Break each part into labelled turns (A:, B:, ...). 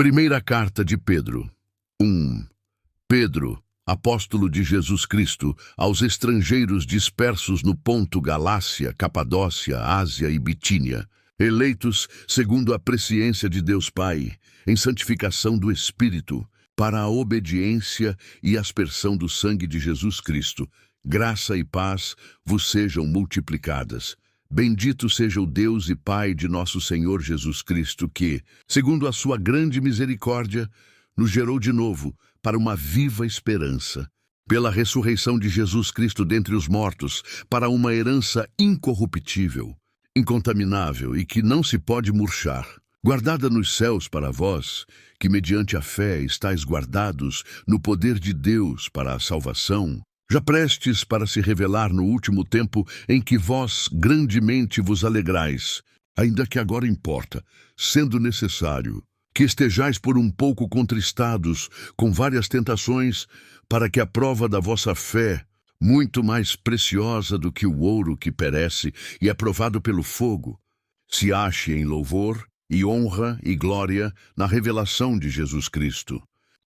A: Primeira carta de Pedro. 1. Pedro, apóstolo de Jesus Cristo, aos estrangeiros dispersos no Ponto, Galácia, Capadócia, Ásia e Bitínia, eleitos segundo a presciência de Deus Pai, em santificação do Espírito, para a obediência e aspersão do sangue de Jesus Cristo, graça e paz vos sejam multiplicadas. Bendito seja o Deus e Pai de nosso Senhor Jesus Cristo, que, segundo a sua grande misericórdia, nos gerou de novo para uma viva esperança, pela ressurreição de Jesus Cristo dentre os mortos, para uma herança incorruptível, incontaminável e que não se pode murchar, guardada nos céus para vós, que mediante a fé estáis guardados no poder de Deus para a salvação, já prestes para se revelar no último tempo, em que vós grandemente vos alegrais, ainda que agora importa, sendo necessário, que estejais por um pouco contristados com várias tentações, para que a prova da vossa fé, muito mais preciosa do que o ouro que perece e é provado pelo fogo, se ache em louvor e honra e glória na revelação de Jesus Cristo,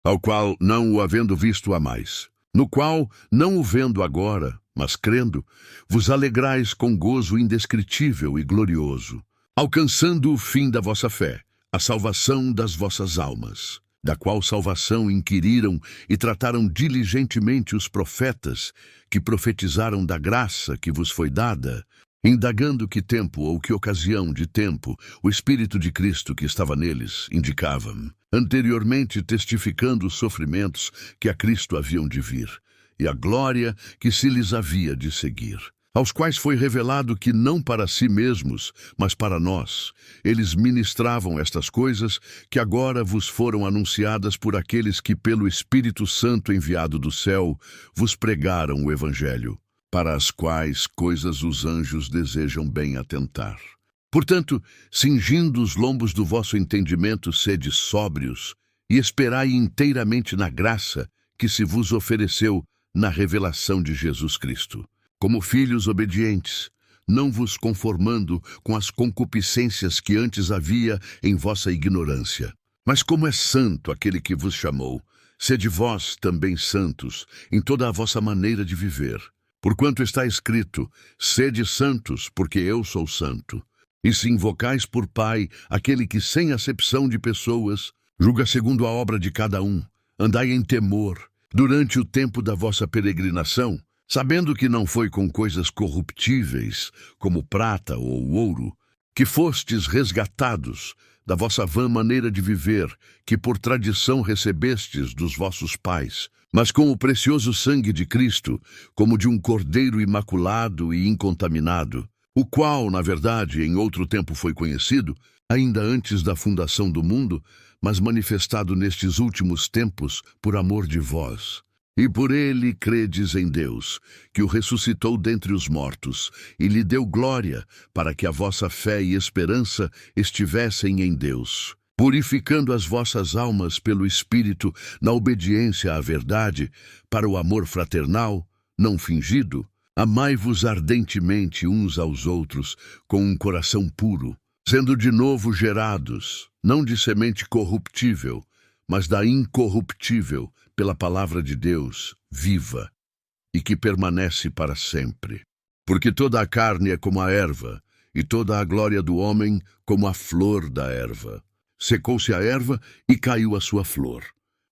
A: ao qual, não o havendo visto amais, no qual, não o vendo agora, mas crendo, vos alegrais com gozo indescritível e glorioso, alcançando o fim da vossa fé, a salvação das vossas almas, da qual salvação inquiriram e trataram diligentemente os profetas que profetizaram da graça que vos foi dada, indagando que tempo ou que ocasião de tempo o Espírito de Cristo que estava neles indicava, anteriormente testificando os sofrimentos que a Cristo haviam de vir, e a glória que se lhes havia de seguir, aos quais foi revelado que não para si mesmos, mas para nós, eles ministravam estas coisas que agora vos foram anunciadas por aqueles que pelo Espírito Santo enviado do céu vos pregaram o Evangelho, para as quais coisas os anjos desejam bem atentar. Portanto, cingindo os lombos do vosso entendimento, sede sóbrios, e esperai inteiramente na graça que se vos ofereceu na revelação de Jesus Cristo. Como filhos obedientes, não vos conformando com as concupiscências que antes havia em vossa ignorância. Mas como é santo aquele que vos chamou, sede vós também santos em toda a vossa maneira de viver. Porquanto está escrito, sede santos, porque eu sou santo. E se invocais por Pai aquele que sem acepção de pessoas julga segundo a obra de cada um, andai em temor durante o tempo da vossa peregrinação, sabendo que não foi com coisas corruptíveis, como prata ou ouro, que fostes resgatados da vossa vã maneira de viver, que por tradição recebestes dos vossos pais, mas com o precioso sangue de Cristo, como de um cordeiro imaculado e incontaminado, o qual, na verdade, em outro tempo foi conhecido, ainda antes da fundação do mundo, mas manifestado nestes últimos tempos por amor de vós. E por ele credes em Deus, que o ressuscitou dentre os mortos, e lhe deu glória, para que a vossa fé e esperança estivessem em Deus, purificando as vossas almas pelo Espírito na obediência à verdade, para o amor fraternal, não fingido. Amai-vos ardentemente uns aos outros, com um coração puro, sendo de novo gerados, não de semente corruptível, mas da incorruptível, pela palavra de Deus, viva, e que permanece para sempre. Porque toda a carne é como a erva, e toda a glória do homem como a flor da erva. Secou-se a erva e caiu a sua flor.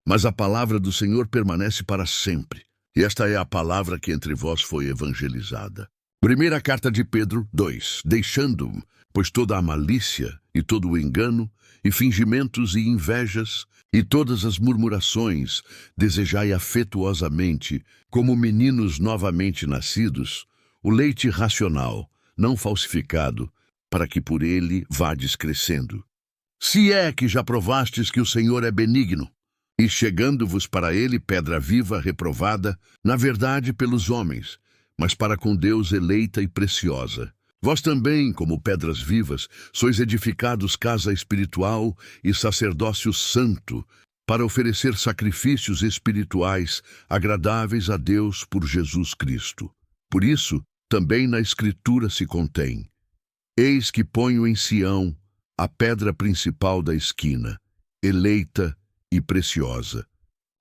A: Mas a palavra do Senhor permanece para sempre. E esta é a palavra que entre vós foi evangelizada. Primeira carta de Pedro 2. Deixando, pois toda a malícia e todo o engano, e fingimentos e invejas, e todas as murmurações, desejai afetuosamente, como meninos novamente nascidos, o leite racional, não falsificado, para que por ele vades crescendo. Se é que já provastes que o Senhor é benigno, e chegando-vos para ele pedra viva reprovada, na verdade pelos homens, mas para com Deus eleita e preciosa. Vós também, como pedras vivas, sois edificados casa espiritual e sacerdócio santo, para oferecer sacrifícios espirituais agradáveis a Deus por Jesus Cristo. Por isso, também na Escritura se contém: eis que ponho em Sião a pedra principal da esquina, eleita e preciosa.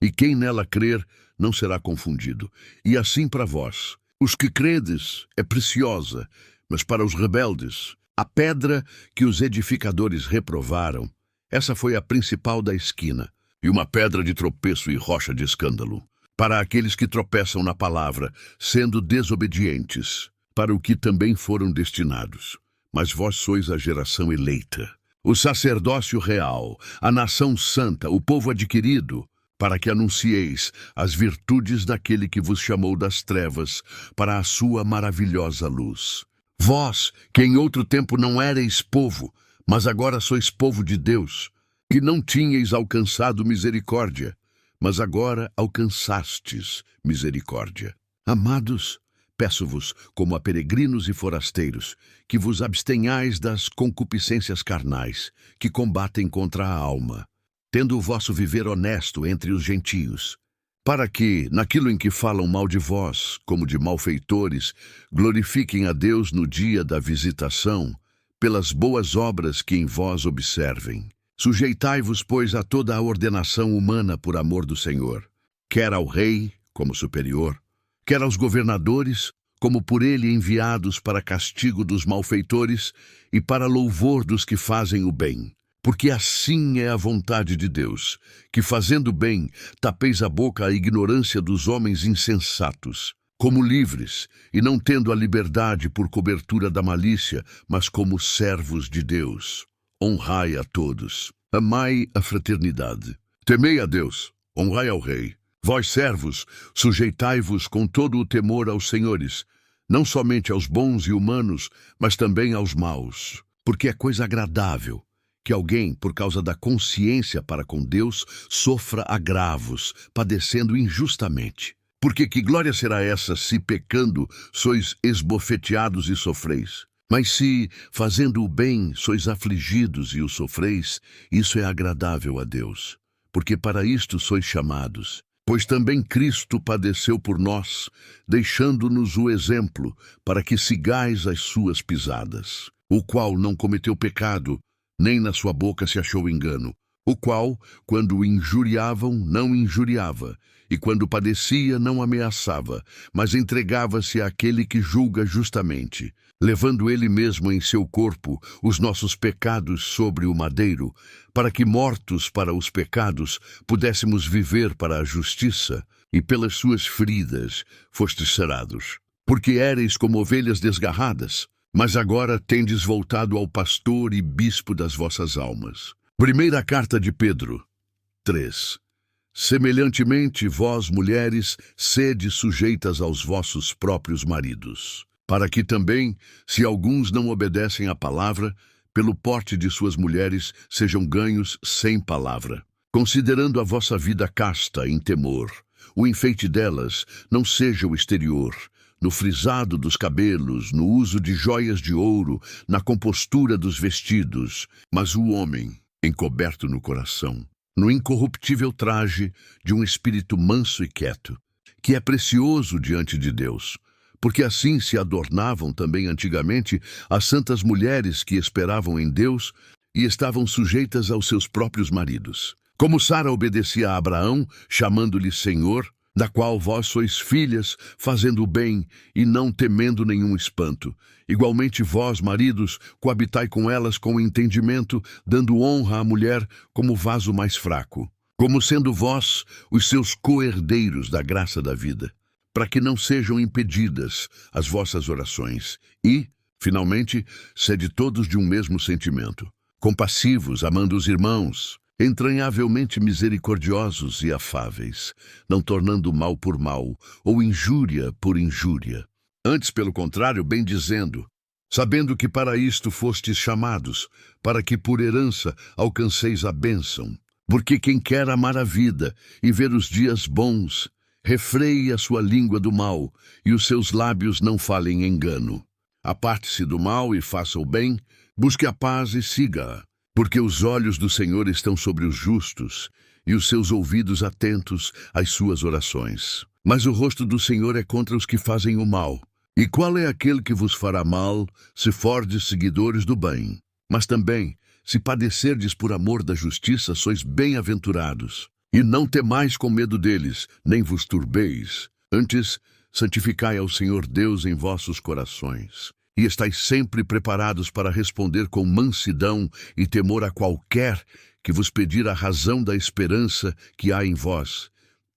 A: E quem nela crer não será confundido. E assim para vós, os que credes, é preciosa, mas para os rebeldes, a pedra que os edificadores reprovaram, essa foi a principal da esquina, e uma pedra de tropeço e rocha de escândalo, para aqueles que tropeçam na palavra, sendo desobedientes, para o que também foram destinados. Mas vós sois a geração eleita, o sacerdócio real, a nação santa, o povo adquirido, para que anuncieis as virtudes daquele que vos chamou das trevas para a sua maravilhosa luz. Vós, que em outro tempo não éreis povo, mas agora sois povo de Deus, que não tinhais alcançado misericórdia, mas agora alcançastes misericórdia. Amados, peço-vos, como a peregrinos e forasteiros, que vos abstenhais das concupiscências carnais, que combatem contra a alma, tendo o vosso viver honesto entre os gentios, para que, naquilo em que falam mal de vós, como de malfeitores, glorifiquem a Deus no dia da visitação, pelas boas obras que em vós observem. Sujeitai-vos, pois, a toda a ordenação humana por amor do Senhor, quer ao rei, como superior, quer aos governadores, como por ele enviados para castigo dos malfeitores e para louvor dos que fazem o bem. Porque assim é a vontade de Deus, que fazendo bem, tapeis a boca à ignorância dos homens insensatos, como livres, e não tendo a liberdade por cobertura da malícia, mas como servos de Deus. Honrai a todos, amai a fraternidade, temei a Deus, honrai ao rei. Vós, servos, sujeitai-vos com todo o temor aos senhores, não somente aos bons e humanos, mas também aos maus, porque é coisa agradável que alguém, por causa da consciência para com Deus, sofra agravos, padecendo injustamente. Porque que glória será essa se, pecando, sois esbofeteados e sofreis? Mas se, fazendo o bem, sois afligidos e o sofreis, isso é agradável a Deus. Porque para isto sois chamados. Pois também Cristo padeceu por nós, deixando-nos o exemplo, para que sigais as suas pisadas, o qual não cometeu pecado, nem na sua boca se achou engano, o qual, quando o injuriavam, não injuriava, e quando padecia, não ameaçava, mas entregava-se àquele que julga justamente, levando ele mesmo em seu corpo os nossos pecados sobre o madeiro, para que, mortos para os pecados, pudéssemos viver para a justiça, e pelas suas feridas fostes sarados. Porque éreis como ovelhas desgarradas, mas agora tendes voltado ao pastor e bispo das vossas almas. Primeira carta de Pedro, 3. Semelhantemente, vós, mulheres, sede sujeitas aos vossos próprios maridos, para que também, se alguns não obedecem à palavra, pelo porte de suas mulheres sejam ganhos sem palavra. Considerando a vossa vida casta em temor, o enfeite delas não seja o exterior, no frisado dos cabelos, no uso de joias de ouro, na compostura dos vestidos, mas o homem, encoberto no coração, no incorruptível traje de um espírito manso e quieto, que é precioso diante de Deus, porque assim se adornavam também antigamente as santas mulheres que esperavam em Deus e estavam sujeitas aos seus próprios maridos. Como Sara obedecia a Abraão, chamando-lhe Senhor, da qual vós sois filhas, fazendo o bem e não temendo nenhum espanto. Igualmente vós, maridos, coabitai com elas com entendimento, dando honra à mulher como vaso mais fraco, como sendo vós os seus co-herdeiros da graça da vida, para que não sejam impedidas as vossas orações. E, finalmente, sede todos de um mesmo sentimento, compassivos, amando os irmãos, entranhavelmente misericordiosos e afáveis, não tornando mal por mal, ou injúria por injúria. Antes, pelo contrário, bendizendo, sabendo que para isto fostes chamados, para que por herança alcanceis a bênção. Porque quem quer amar a vida e ver os dias bons, refreie a sua língua do mal, e os seus lábios não falem engano. Aparte-se do mal e faça o bem, busque a paz e siga-a. Porque os olhos do Senhor estão sobre os justos, e os seus ouvidos atentos às suas orações. Mas o rosto do Senhor é contra os que fazem o mal. E qual é aquele que vos fará mal, se fordes seguidores do bem? Mas também, se padecerdes por amor da justiça, sois bem-aventurados. E não temais com medo deles, nem vos turbeis. Antes, santificai ao Senhor Deus em vossos corações. E estais sempre preparados para responder com mansidão e temor a qualquer que vos pedir a razão da esperança que há em vós,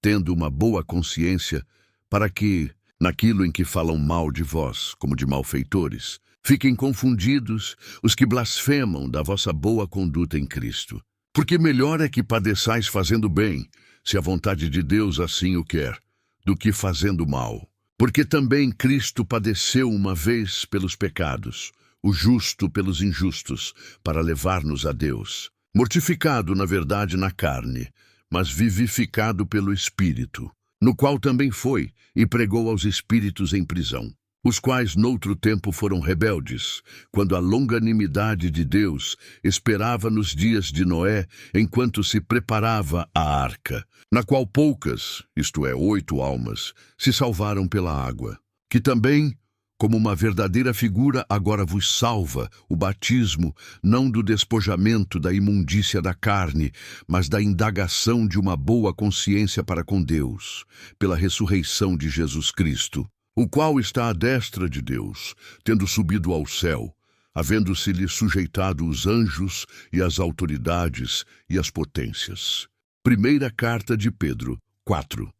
A: tendo uma boa consciência, para que, naquilo em que falam mal de vós, como de malfeitores, fiquem confundidos os que blasfemam da vossa boa conduta em Cristo. Porque melhor é que padeçais fazendo bem, se a vontade de Deus assim o quer, do que fazendo mal. Porque também Cristo padeceu uma vez pelos pecados, o justo pelos injustos, para levar-nos a Deus. Mortificado, na verdade, na carne, mas vivificado pelo Espírito, no qual também foi e pregou aos espíritos em prisão, os quais noutro tempo foram rebeldes, quando a longanimidade de Deus esperava nos dias de Noé, enquanto se preparava a arca, na qual poucas, isto é, 8 almas, se salvaram pela água, que também, como uma verdadeira figura, agora vos salva o batismo, não do despojamento da imundícia da carne, mas da indagação de uma boa consciência para com Deus, pela ressurreição de Jesus Cristo, o qual está à destra de Deus, tendo subido ao céu, havendo-se-lhe sujeitado os anjos e as autoridades e as potências. Primeira carta de Pedro, 4.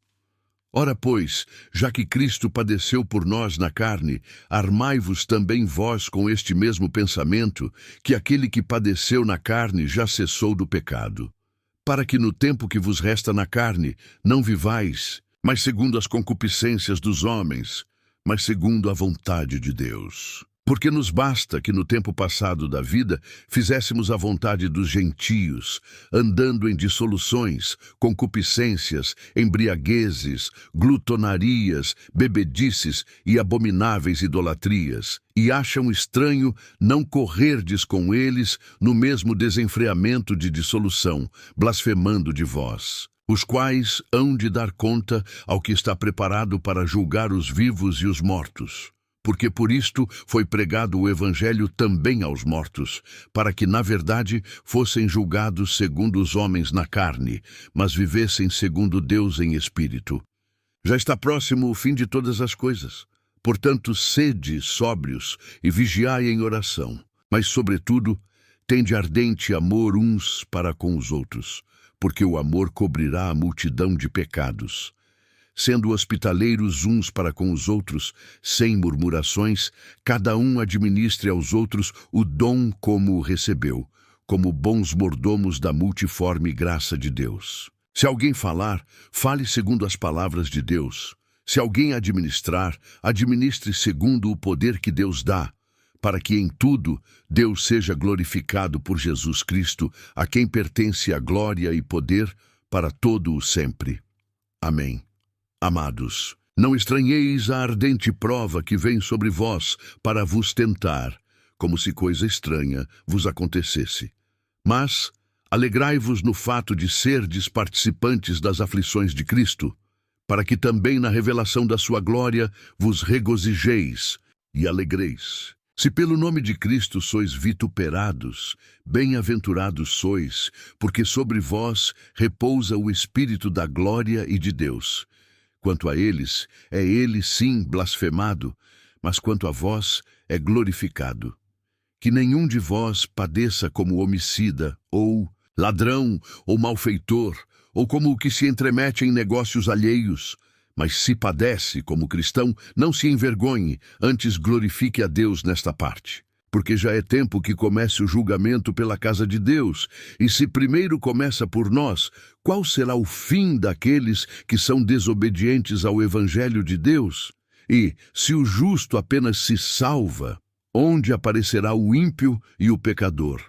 A: Ora, pois, já que Cristo padeceu por nós na carne, armai-vos também vós com este mesmo pensamento, que aquele que padeceu na carne já cessou do pecado, para que no tempo que vos resta na carne não vivais, mas segundo as concupiscências dos homens, mas segundo a vontade de Deus. Porque nos basta que no tempo passado da vida fizéssemos a vontade dos gentios, andando em dissoluções, concupiscências, embriaguezes, glutonarias, bebedices e abomináveis idolatrias, e acham estranho não correrdes com eles no mesmo desenfreamento de dissolução, blasfemando de vós, os quais hão de dar conta ao que está preparado para julgar os vivos e os mortos. Porque por isto foi pregado o Evangelho também aos mortos, para que, na verdade, fossem julgados segundo os homens na carne, mas vivessem segundo Deus em espírito. Já está próximo o fim de todas as coisas. Portanto, sede sóbrios e vigiai em oração, mas, sobretudo, tende ardente amor uns para com os outros, porque o amor cobrirá a multidão de pecados. Sendo hospitaleiros uns para com os outros, sem murmurações, cada um administre aos outros o dom como o recebeu, como bons mordomos da multiforme graça de Deus. Se alguém falar, fale segundo as palavras de Deus. Se alguém administrar, administre segundo o poder que Deus dá, para que em tudo Deus seja glorificado por Jesus Cristo, a quem pertence a glória e poder para todo o sempre. Amém. Amados, não estranheis a ardente prova que vem sobre vós para vos tentar, como se coisa estranha vos acontecesse. Mas alegrai-vos no fato de serdes participantes das aflições de Cristo, para que também na revelação da sua glória vos regozijeis e alegreis. Se pelo nome de Cristo sois vituperados, bem-aventurados sois, porque sobre vós repousa o Espírito da glória e de Deus. Quanto a eles, é ele sim blasfemado, mas quanto a vós, é glorificado. Que nenhum de vós padeça como homicida, ou ladrão, ou malfeitor, ou como o que se entremete em negócios alheios. Mas se padece como cristão, não se envergonhe, antes glorifique a Deus nesta parte. Porque já é tempo que comece o julgamento pela casa de Deus, e se primeiro começa por nós, qual será o fim daqueles que são desobedientes ao Evangelho de Deus? E, se o justo apenas se salva, onde aparecerá o ímpio e o pecador?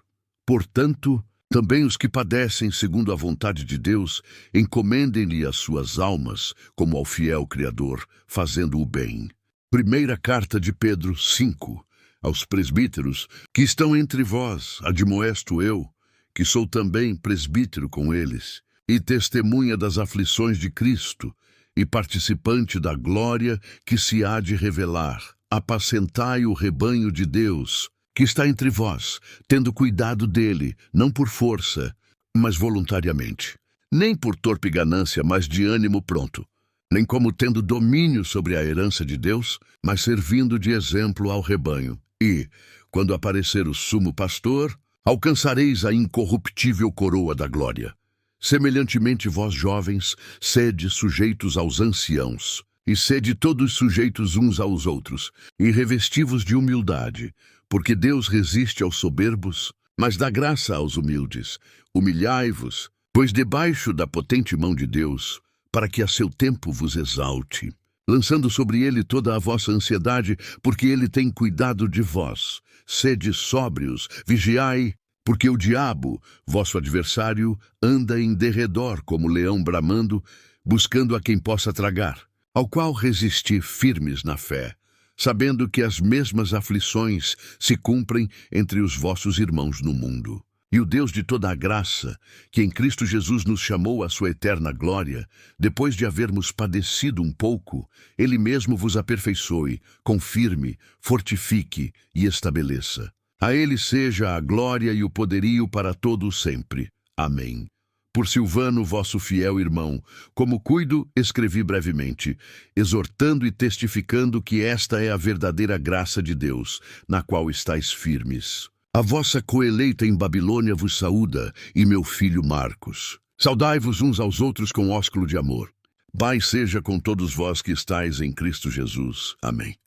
A: Portanto, também os que padecem segundo a vontade de Deus, encomendem-lhe as suas almas, como ao fiel Criador, fazendo o bem. Primeira carta de Pedro, 5. Aos presbíteros que estão entre vós, admoesto eu, que sou também presbítero com eles, e testemunha das aflições de Cristo, e participante da glória que se há de revelar. Apacentai o rebanho de Deus, que está entre vós, tendo cuidado dele, não por força, mas voluntariamente. Nem por torpe ganância, mas de ânimo pronto. Nem como tendo domínio sobre a herança de Deus, mas servindo de exemplo ao rebanho. E, quando aparecer o sumo pastor, alcançareis a incorruptível coroa da glória. Semelhantemente vós, jovens, sede sujeitos aos anciãos, e sede todos sujeitos uns aos outros, e revesti-vos de humildade, porque Deus resiste aos soberbos, mas dá graça aos humildes. Humilhai-vos, pois debaixo da potente mão de Deus, para que a seu tempo vos exalte, lançando sobre ele toda a vossa ansiedade, porque ele tem cuidado de vós. Sede sóbrios, vigiai, porque o diabo, vosso adversário, anda em derredor como leão bramando, buscando a quem possa tragar, ao qual resisti firmes na fé, sabendo que as mesmas aflições se cumprem entre os vossos irmãos no mundo. E o Deus de toda a graça, que em Cristo Jesus nos chamou à sua eterna glória, depois de havermos padecido um pouco, ele mesmo vos aperfeiçoe, confirme, fortifique e estabeleça. A ele seja a glória e o poderio para todo o sempre. Amém. Por Silvano, vosso fiel irmão, como cuido, escrevi brevemente, exortando e testificando que esta é a verdadeira graça de Deus, na qual estáis firmes. A vossa coeleita em Babilônia vos saúda, e meu filho Marcos. Saudai-vos uns aos outros com ósculo de amor. Pai seja com todos vós que estáis em Cristo Jesus. Amém.